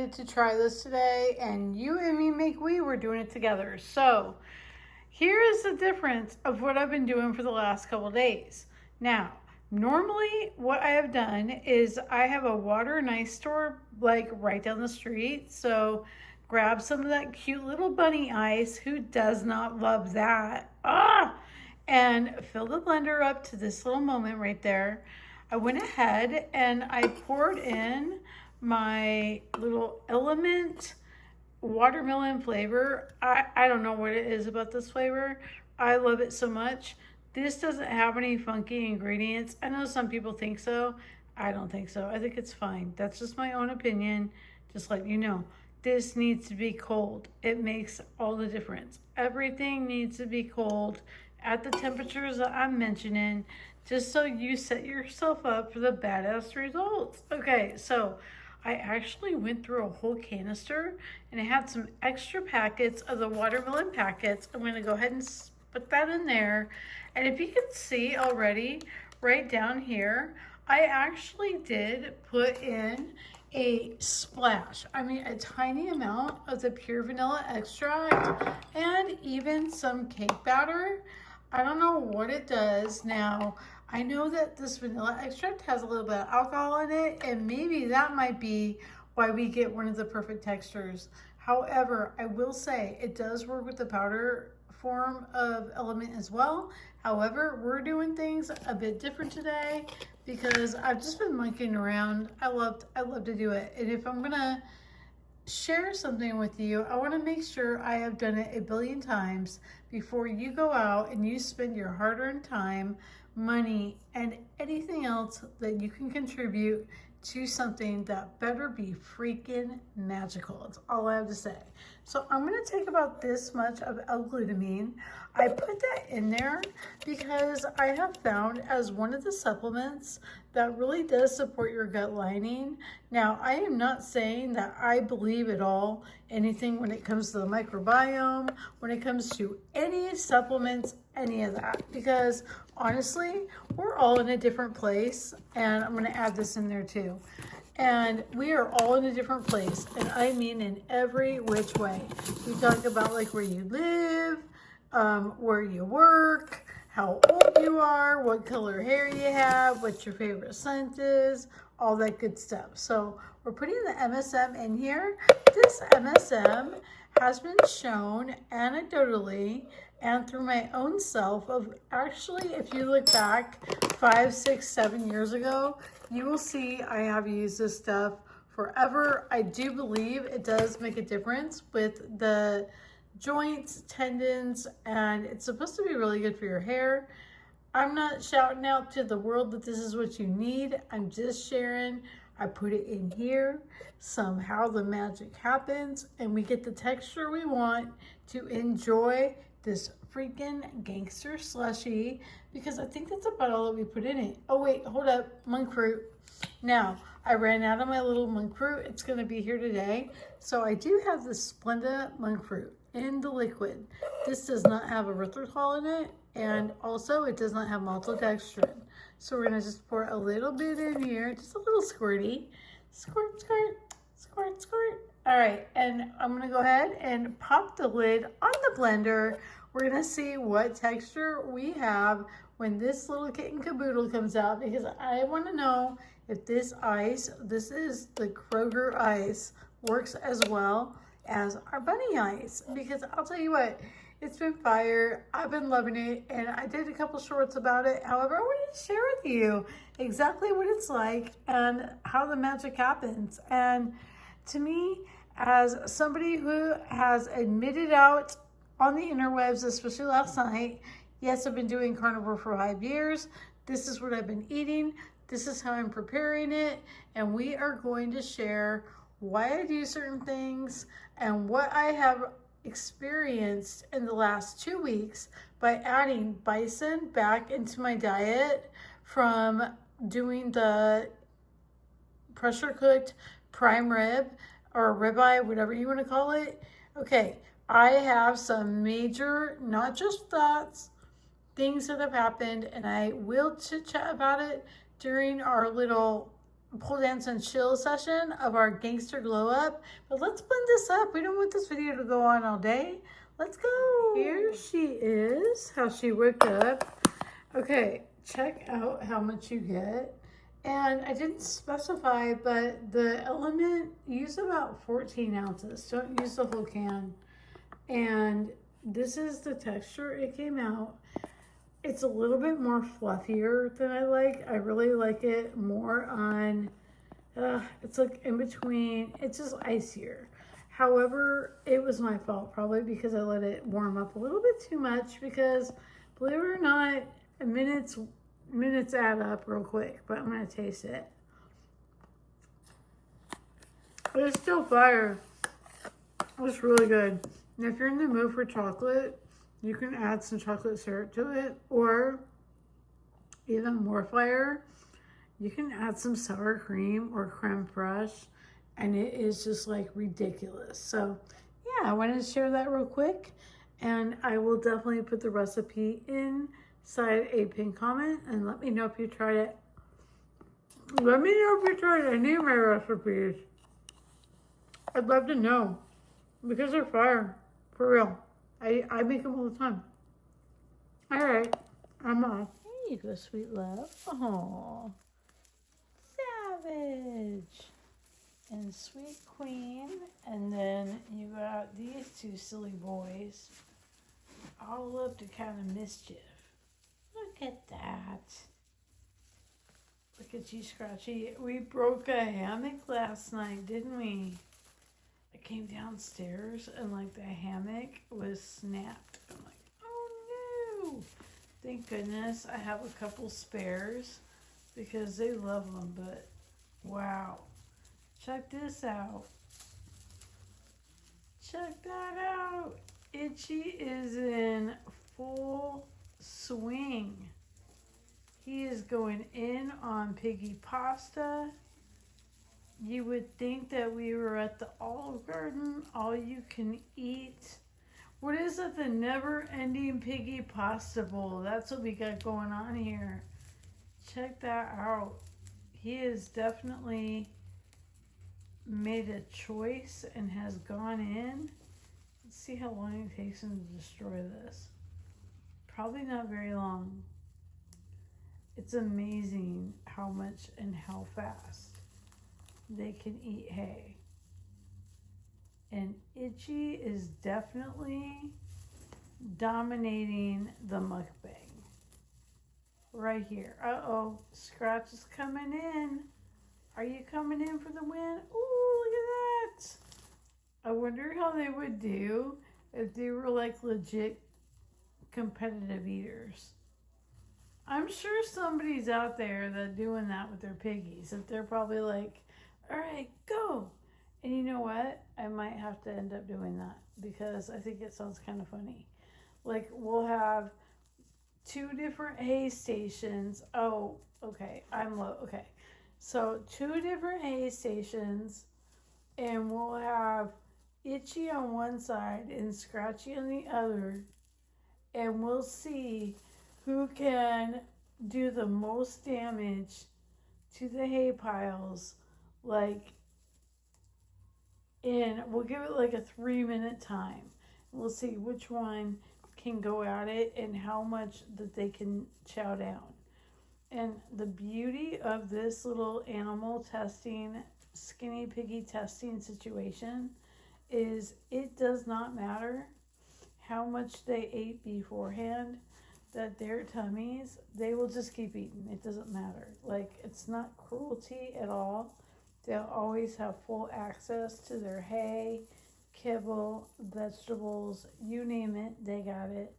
excited to try this today, and you and me make we. We're doing it together. So here is the difference of what I've been doing for the last couple of days. Now, normally what I have done is I have a water and ice store like right down the street. So grab some of that cute little bunny ice. Who does not love that? And fill the blender up to this little moment right there. I went ahead and I poured in my little Element watermelon flavor. I don't know what it is about this flavor. I love it so much. This doesn't have any funky ingredients. I know some people think so. I don't think so. I think it's fine. That's just my own opinion. Just let you know. This needs to be cold. It makes all the difference. Everything needs to be cold at the temperatures that I'm mentioning, just so you set yourself up for the badass results. Okay, so I actually went through a whole canister and I had some extra packets of the watermelon packets. I'm going to go ahead and put that in there. And if you can see already, right down here, I actually did put in a splash, a tiny amount of the pure vanilla extract and even some cake batter. I don't know what it does. Now, I know that this vanilla extract has a little bit of alcohol in it, and maybe that might be why we get one of the perfect textures. However, I will say it does work with the powder form of Element as well. However, we're doing things a bit different today because I've just been monkeying around. I love to do it. And if I'm gonna share something with you, I want to make sure I have done it a billion times before you go out and you spend your hard-earned time, money, and anything else that you can contribute to something that better be freaking magical. That's all I have to say. So I'm going to take about this much of L-glutamine. I put that in there because I have found as one of the supplements that really does support your gut lining. Now, I am not saying that I believe at all anything when it comes to the microbiome, when it comes to any supplements, any of that, because honestly, we're all in a different place, and I'm going to add this in there too. And we are all in a different place, and I mean in every which way. We talk about like where you live, where you work, how old you are, what color hair you have, what your favorite scent is, all that good stuff. So we're putting the MSM in here. This MSM has been shown anecdotally and through my own self of actually, if you look back 5, 6, 7 years ago, you will see I have used this stuff forever. I do believe it does make a difference with the joints, tendons, and it's supposed to be really good for your hair. I'm not shouting out to the world that this is what you need. I'm just sharing. I put it in here. Somehow the magic happens and we get the texture we want to enjoy this freaking Gangster slushie, because I think that's about all that we put in it. Oh wait, hold up, monk fruit. Now, I ran out of my little monk fruit. It's gonna be here today. So I do have the Splenda monk fruit in the liquid. This does not have erythritol in it, and also it does not have maltodextrin. So we're gonna just pour a little bit in here, just a little squirty. Squirt, squirt, squirt, squirt. All right, and I'm gonna go ahead and pop the lid on the blender. We're gonna see what texture we have when this little kitten caboodle comes out, because I wanna know if this ice, this is the Kroger ice, works as well as our bunny ice. Because I'll tell you what, it's been fire. I've been loving it, and I did a couple shorts about it. However, I wanted to share with you exactly what it's like and how the magic happens. And to me, as somebody who has admitted out on the interwebs, especially last night, yes, I've been doing carnivore for 5 years. This is what I've been eating. This is how I'm preparing it. And we are going to share why I do certain things and what I have experienced in the last 2 weeks by adding bison back into my diet from doing the pressure cooked prime rib or ribeye, whatever you want to call it. Okay, I have some major, not just thoughts, things that have happened, and I will chit chat about it during our little pole dance and chill session of our Gangster glow up. But let's blend this up. We don't want this video to go on all day. Let's go. Here she is, how she whipped up. Okay, check out how much you get. And I didn't specify, but the Element, use about 14 ounces. Don't use the whole can. And this is the texture it came out. It's a little bit more fluffier than I like. I really like it more on, it's like in between, it's just icier. However, it was my fault probably because I let it warm up a little bit too much because believe it or not, minutes add up real quick, but I'm gonna taste it. But it's still fire. It's really good. And if you're in the mood for chocolate, you can add some chocolate syrup to it, or even more fire, you can add some sour cream or creme fraiche, and it is just like ridiculous. So yeah, I wanted to share that real quick, and I will definitely put the recipe inside a pinned comment, and let me know if you tried it. Let me know if you tried any of my recipes. I'd love to know because they're fire, for real. I make them all the time. All right, I'm off. There you go, sweet love. Oh, Savage and Sweet Queen. And then you got these two silly boys all up to kind of mischief. Look at that. Look at you, Scratchy. We broke a hammock last night, didn't we? I came downstairs and like the hammock was snapped. I'm like, oh no. Thank goodness I have a couple spares because they love them, but wow. Check this out. Check that out. Itchy is in full swing. He is going in on piggy pasta. You would think that we were at the Olive Garden, all you can eat. What is it? The never-ending piggy pasta bowl. That's what we got going on here. Check that out. He has definitely made a choice and has gone in. Let's see how long it takes him to destroy this. Probably not very long. It's amazing how much and how fast they can eat hay. And Itchy is definitely dominating the mukbang. Right here. Uh-oh, Scratch is coming in. Are you coming in for the win? Ooh, look at that. I wonder how they would do if they were like legit competitive eaters. I'm sure somebody's out there that's doing that with their piggies. That they're probably like, all right, go. And you know what? I might have to end up doing that because I think it sounds kind of funny. Like we'll have 2 different hay stations. Oh, okay. Okay. So 2 different hay stations, and we'll have Itchy on one side and Scratchy on the other. And we'll see who can do the most damage to the hay piles. Like, and we'll give it like a 3-minute time. We'll see which one can go at it and how much that they can chow down. And the beauty of this little animal testing, skinny piggy testing situation is it does not matter how much they ate beforehand, that their tummies, they will just keep eating. It doesn't matter. Like, it's not cruelty at all. They'll always have full access to their hay, kibble, vegetables, you name it, they got it.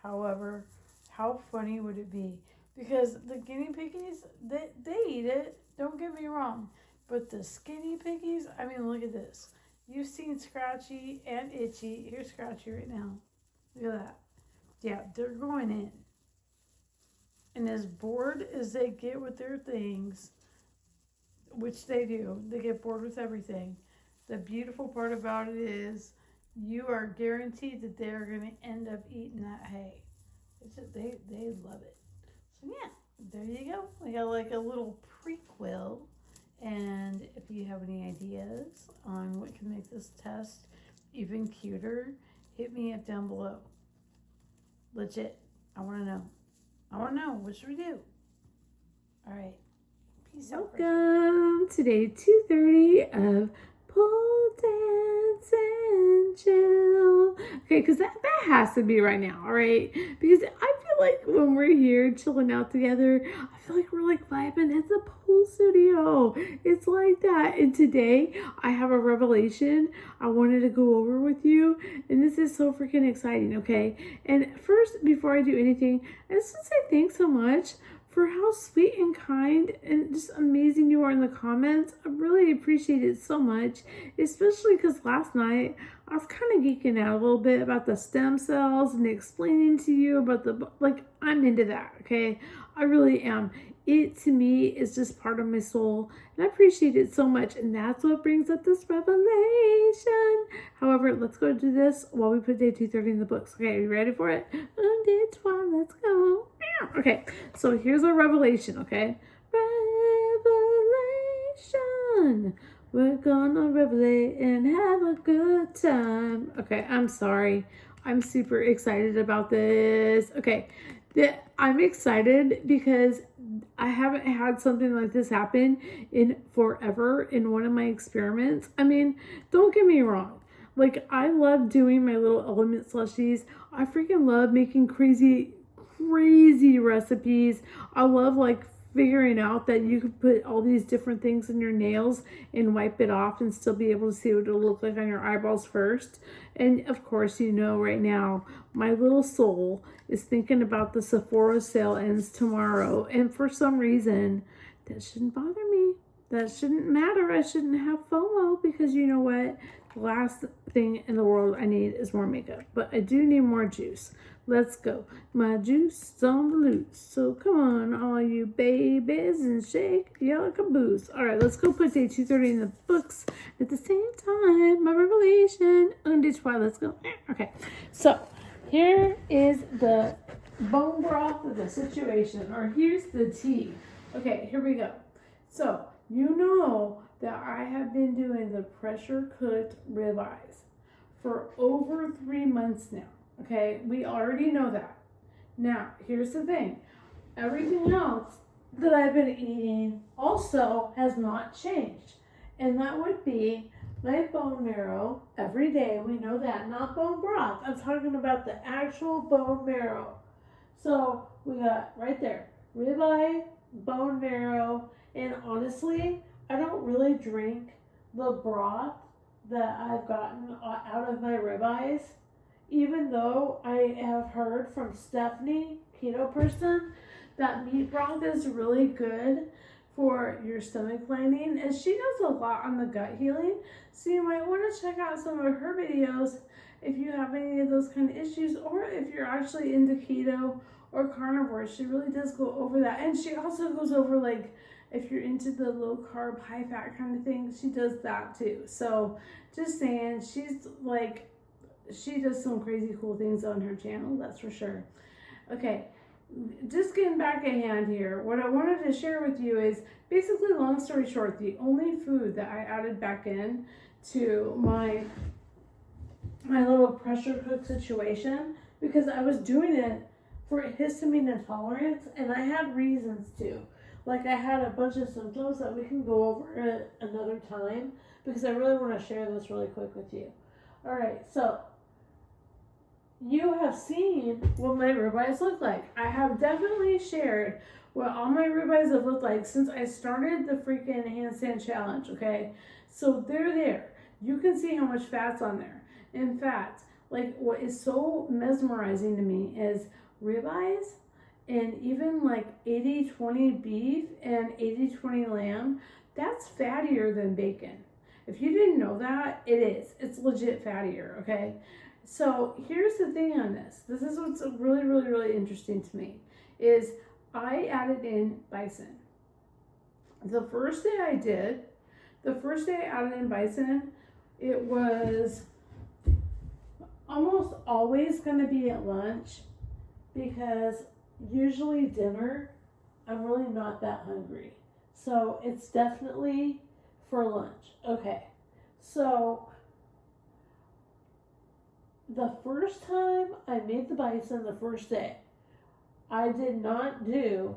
However, how funny would it be? Because the guinea piggies, they eat it, don't get me wrong. But the skinny piggies, I mean, look at this. You've seen Scratchy and Itchy. Here's Scratchy right now. Look at that. Yeah, they're going in. And as bored as they get with their things, which they do, they get bored with everything. The beautiful part about it is you are guaranteed that they're going to end up eating that hay. It's just, they love it. So yeah, there you go. We got like a little prequel, And if you have any ideas on what can make this test even cuter, hit me up down below. Legit. I want to know. I want to know. What should we do? All right. Peace out. Welcome to day 230 of Pole Dance and Chill. Okay, because that has to be right now, all right? Because I feel like when we're here chilling out together, I feel like we're like vibing at the pole studio. It's like that. And today I have a revelation I wanted to go over with you. And this is so freaking exciting, okay? And first, before I do anything, I just want to say thanks so much for how sweet and kind and just amazing you are in the comments. I really appreciate it so much, especially because last night I was kind of geeking out a little bit about the stem cells and explaining to you about the, like, I'm into that, okay? I really am. It, to me, is just part of my soul, and I appreciate it so much, and that's what brings up this revelation. However, let's go do this while we put day 230 in the books. Okay, are you ready for it? Let's go. Okay, so here's a revelation, okay? Revelation. We're gonna revelate and have a good time. Okay, I'm sorry. I'm super excited about this. Okay, I'm excited because I haven't had something like this happen in forever in one of my experiments. I mean, don't get me wrong. Like, I love doing my little element slushies. I freaking love making crazy recipes. I love like figuring out that you could put all these different things in your nails and wipe it off and still be able to see what it'll look like on your eyeballs first. And of course, you know, right now my little soul is thinking about the Sephora sale ends tomorrow, and for some reason that shouldn't bother me. That shouldn't matter. I shouldn't have FOMO, because you know what? The last thing in the world I need is more makeup, but I do need more juice. Let's go. My juice is on the loose. So come on, all you babies, and shake your caboose. All right, let's go put day 230 in the books at the same time. My revelation. Why? Let's go. Okay, so here is the bone broth of the situation, or here's the tea. Okay, here we go. So you know that I have been doing the pressure cooked ribeyes for over 3 months now. Okay, we already know that. Now, here's the thing. Everything else that I've been eating also has not changed. And that would be my bone marrow every day. We know that, not bone broth. I'm talking about the actual bone marrow. So we got right there, ribeye, bone marrow, and honestly, I don't really drink the broth that I've gotten out of my ribeyes. Even though I have heard from Stephanie, keto person, that meat broth is really good for your stomach lining, and she does a lot on the gut healing, so you might want to check out some of her videos if you have any of those kind of issues, or if you're actually into keto or carnivore. She really does go over that, and she also goes over, like, if you're into the low carb, high fat kind of thing, she does that too. So just saying, she's like, she does some crazy cool things on her channel, that's for sure. Okay, just getting back at hand here, what I wanted to share with you is basically, long story short, the only food that I added back in to my little pressure cook situation, because I was doing it for histamine intolerance, and I had reasons to. Like, I had a bunch of symptoms that we can go over at another time, because I really want to share this really quick with you. All right, so you have seen what my ribeyes look like. I have definitely shared what all my ribeyes have looked like since I started the freaking handstand challenge, okay? So they're there. You can see how much fat's on there. In fact, like, what is so mesmerizing to me is ribeyes and even like 80-20 beef and 80-20 lamb, that's fattier than bacon. If you didn't know that, it is. It's legit fattier, okay? So here's the thing on this. This is what's really interesting to me, is I added in bison. The first day I added in bison, it was almost always going to be at lunch, because usually dinner, I'm really not that hungry. So it's definitely for lunch. Okay. So the first time I made the bison the first day, I did not do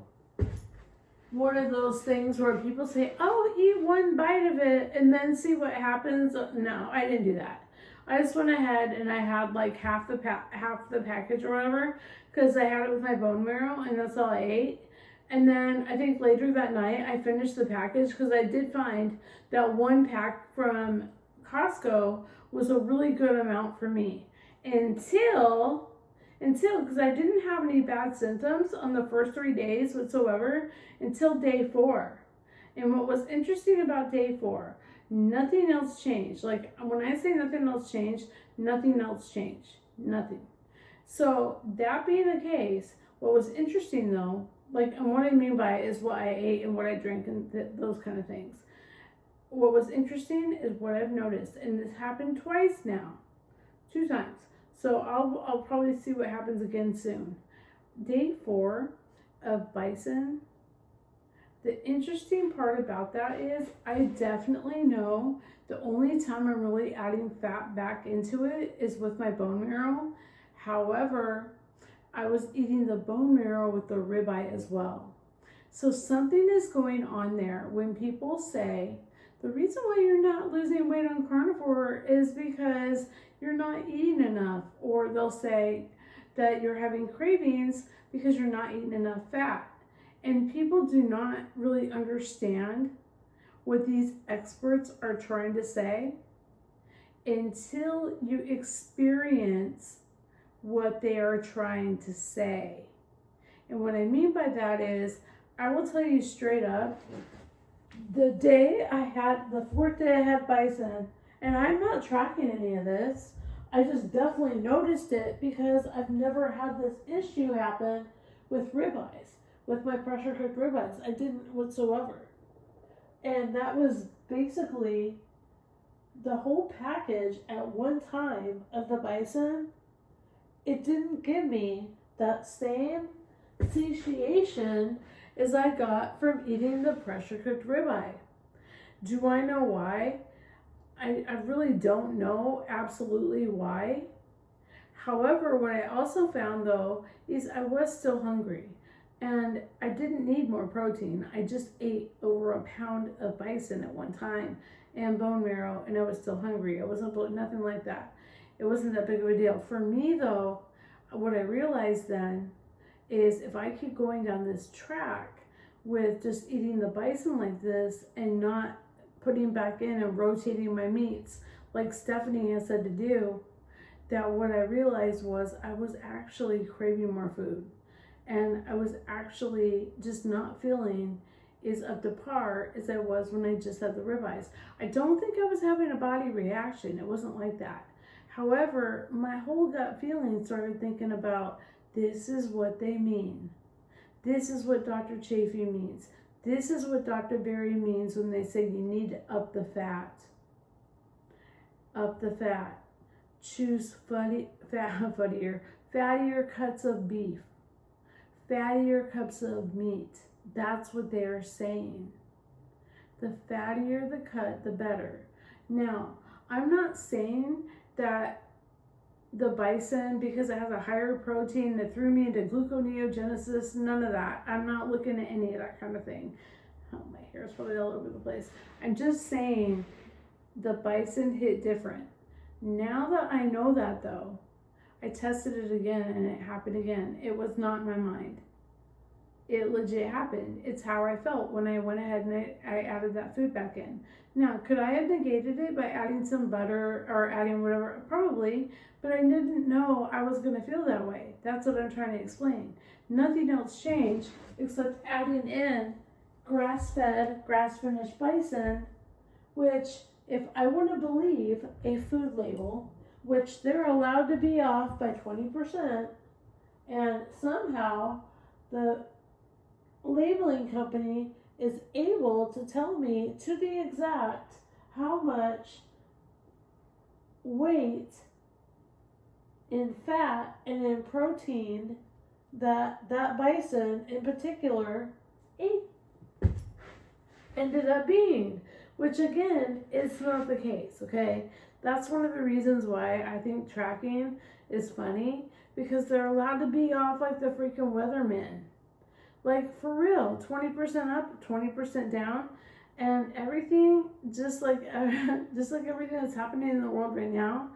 one of those things where people say, oh, eat one bite of it and then see what happens. No, I didn't do that. I just went ahead and I had like half the package or whatever, because I had it with my bone marrow and that's all I ate. And then I think later that night I finished the package, because I did find that one pack from Costco was a really good amount for me until because I didn't have any bad symptoms on the first 3 days whatsoever until day 4. And what was interesting about day 4, nothing else changed. Like when I say nothing else changed, nothing else changed. Nothing. So that being the case, what was interesting though, like, and what I mean by it is what I ate and what I drank and those kind of things. What was interesting is what I've noticed, and this happened twice now, 2 times. So I'll probably see what happens again soon. Day 4 of bison. The interesting part about that is I definitely know the only time I'm really adding fat back into it is with my bone marrow. However, I was eating the bone marrow with the ribeye as well. So something is going on there when people say, the reason why you're not losing weight on carnivore is because you're not eating enough. Or they'll say that you're having cravings because you're not eating enough fat. And people do not really understand what these experts are trying to say until you experience what they are trying to say. And what I mean by that is, I will tell you straight up, the 4th day I had bison, and I'm not tracking any of this, I just definitely noticed it because I've never had this issue happen with ribeyes, with my pressure cooked ribeyes. I didn't whatsoever. And that was basically the whole package at one time of the bison. It didn't give me that same satiation as I got from eating the pressure cooked ribeye. Do I know why? I really don't know absolutely why. However, what I also found though is I was still hungry and I didn't need more protein. I just ate over a pound of bison at one time and bone marrow, and I was still hungry. It wasn't nothing like that. It wasn't that big of a deal. For me though, what I realized then is if I keep going down this track with just eating the bison like this and not putting back in and rotating my meats like Stephanie has said to do, that what I realized was I was actually craving more food, and I was actually just not feeling as up to par as I was when I just had the ribeyes. I don't think I was having a body reaction. It wasn't like that. However, my whole gut feeling started thinking about, this is what they mean. This is what Dr. Chafee means. This is what Dr. Berry means when they say you need to up the fat. Up the fat. Choose fattier cuts of beef. Fattier cuts of meat. That's what they are saying. The fattier the cut, the better. Now, I'm not saying that the bison, because it has a higher protein, that threw me into gluconeogenesis, none of that. I'm not looking at any of that kind of thing. Oh, my hair is probably all over the place. I'm just saying the bison hit different. Now that I know that though, I tested it again and it happened again. It was not in my mind. It legit happened. It's how I felt when I went ahead and I added that food back in. Now, could I have negated it by adding some butter or adding whatever? Probably, but I didn't know I was going to feel that way. That's what I'm trying to explain. Nothing else changed except adding in grass-fed, grass-finished bison, which, if I want to believe a food label, which they're allowed to be off by 20%, and somehow the labeling company is able to tell me to the exact how much weight in fat and in protein that bison in particular ate. ended up being, which again is not the case, okay? That's one of the reasons why I think tracking is funny, because they're allowed to be off like the freaking weathermen. Like, for real, 20% up, 20% down, and everything, just like everything that's happening in the world right now.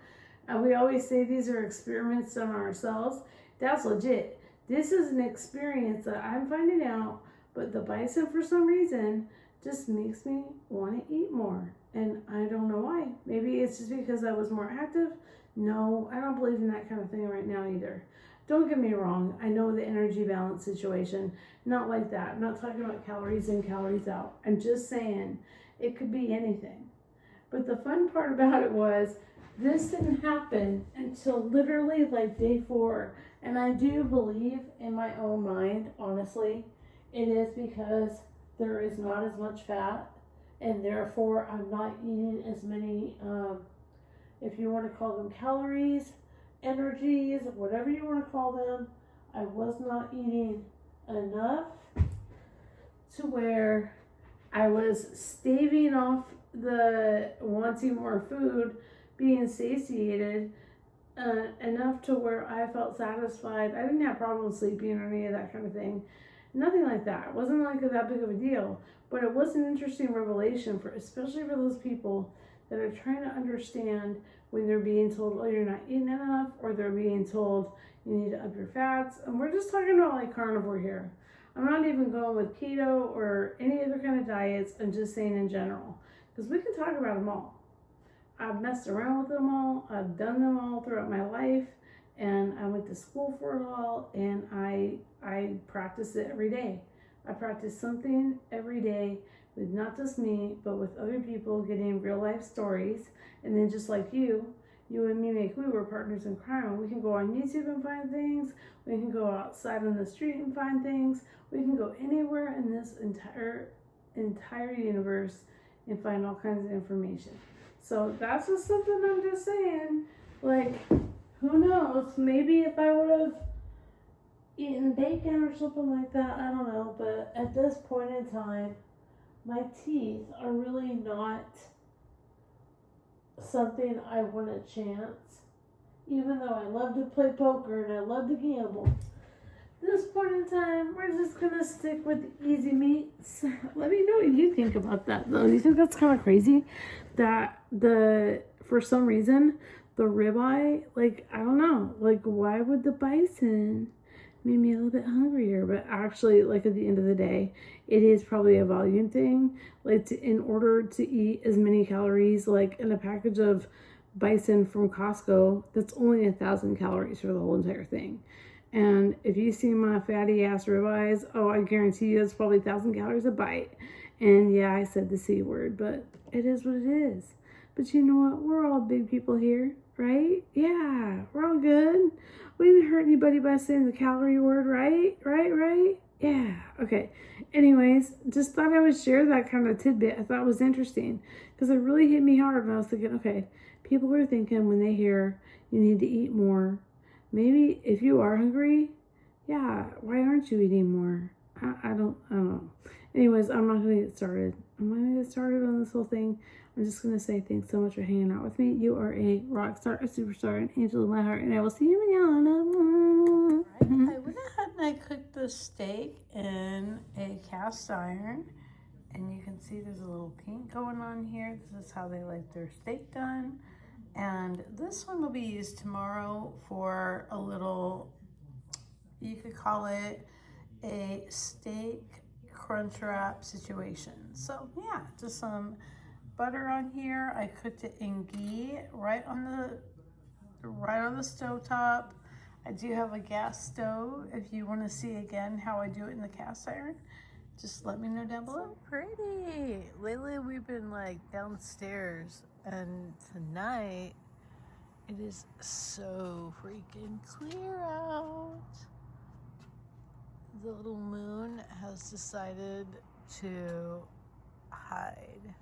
And we always say these are experiments done on ourselves. That's legit. This is an experience that I'm finding out, but the bison, for some reason, just makes me want to eat more. And I don't know why. Maybe it's just because I was more active. No, I don't believe in that kind of thing right now either. Don't get me wrong. I know the energy balance situation. Not like that. I'm not talking about calories in, calories out. I'm just saying it could be anything. But the fun part about it was this didn't happen until literally like day 4. And I do believe in my own mind, honestly, it is because there is not as much fat, and therefore I'm not eating as many, if you want to call them calories, energies, whatever you want to call them. I was not eating enough to where I was staving off the wanting more food, being satiated, enough to where I felt satisfied. I didn't have problems sleeping or any of that kind of thing. Nothing like that. It wasn't like that big of a deal. But it was an interesting revelation, for especially for those people that are trying to understand when they're being told, oh, you're not eating enough, or they're being told you need to up your fats. And we're just talking about like carnivore here. I'm not even going with keto or any other kind of diets. I'm just saying in general, because we can talk about them all. I've messed around with them all. I've done them all throughout my life, and I went to school for it all, and I practice it every day. I practice something every day with not just me, but with other people, getting real life stories. And then just like you and me we were partners in crime. We can go on YouTube and find things. We can go outside on the street and find things. We can go anywhere in this entire universe and find all kinds of information. So that's just something I'm just saying. Like, who knows? Maybe if I would have eaten bacon or something like that, I don't know. But at this point in time, my teeth are really not something I want to chance. Even though I love to play poker and I love to gamble. At this point in time, we're just going to stick with the easy meats. Let me know what you think about that, though. Do you think that's kind of crazy? That for some reason, the ribeye, like, I don't know. Like, why would the bison make me a little bit hungrier? But actually, like, at the end of the day, it is probably a volume thing. Like, in order to eat as many calories, like in a package of bison from Costco, that's only 1,000 calories for the whole entire thing. And if you see my fatty ass ribeyes, oh, I guarantee you it's probably 1,000 calories a bite. And yeah, I said the C word, but it is what it is. But you know what? We're all big people here, right? Yeah, we're all good. We didn't hurt anybody by saying the calorie word, right? Right? Yeah, okay. Anyways, just thought I would share that kind of tidbit. I thought it was interesting because it really hit me hard. And I was thinking, okay, people are thinking when they hear you need to eat more, maybe if you are hungry, yeah, why aren't you eating more? I don't know. Anyways, I'm not going to get started. I'm not going to get started on this whole thing. I'm just going to say thanks so much for hanging out with me. You are a rock star, a superstar, an angel in my heart, and I will see you manana. I went ahead and I cooked the steak in a cast iron, and you can see there's a little pink going on here. This is how they like their steak done. And this one will be used tomorrow for a little, you could call it a steak crunch wrap situation. So yeah, just some butter on here. I cooked it in ghee right on the stove top. I do have a gas stove. If you want to see again how I do it in the cast iron, just let me know down below. So pretty. Lately we've been like downstairs, and tonight it is so freaking clear out. The little moon has decided to hide.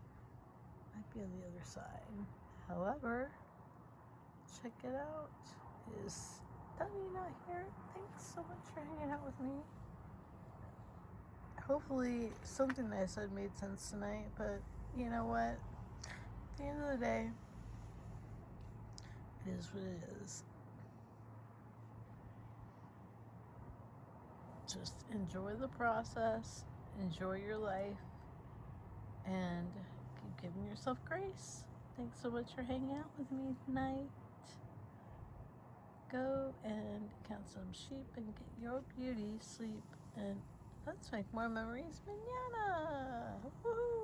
Might be on the other side. However, check it out. It is stunning out here. Thanks so much for hanging out with me. hopefully something I said made sense tonight, but you know what? At the end of the day, it is what it is. Just enjoy the process, enjoy your life, and keep giving yourself grace. Thanks so much for hanging out with me tonight. Go and count some sheep and get your beauty sleep, and let's make more memories manana. Woohoo!